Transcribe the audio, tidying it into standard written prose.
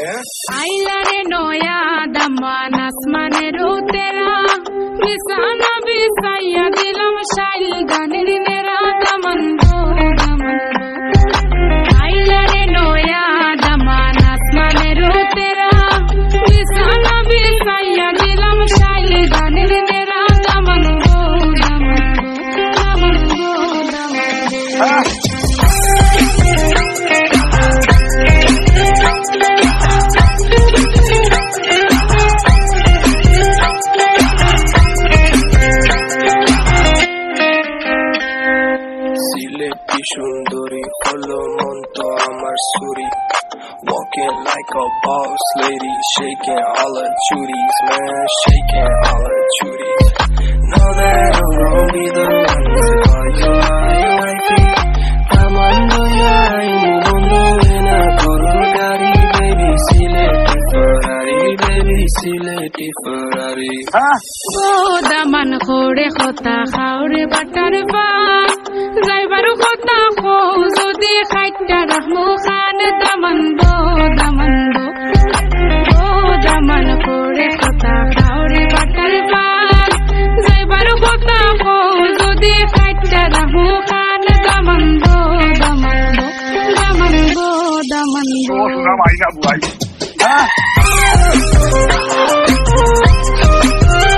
आइला रे नया दमान आसमाনের तेरा बिसाना बिसाया दिलम शाइल गाনের नेरा दमन दो आइला रे नया दमान आसमाনের तेरा बिसाना बिसाया दिलम शाइल गाনের नेरा दमन दो সিলেটি সুন্দরী হলো মন তো আমার সুরি walking like a boss lady shaking all her chuties man shaking all her chuties know that I'm gonna be the one to call you wifey I'm under your mundo in a Ferrari baby Sileti Ferrari baby Sileti Ferrari ओ दमन खोड़े खोता खाओरे butter पास driver खोता खो जो दे खाइटा रहमो खान दमन दो ओ दमन खोड़े खोता खाओरे butter पास driver खोता खो जो दे खाइटा रहमो खान दमन दो सुना भाई ना बुआई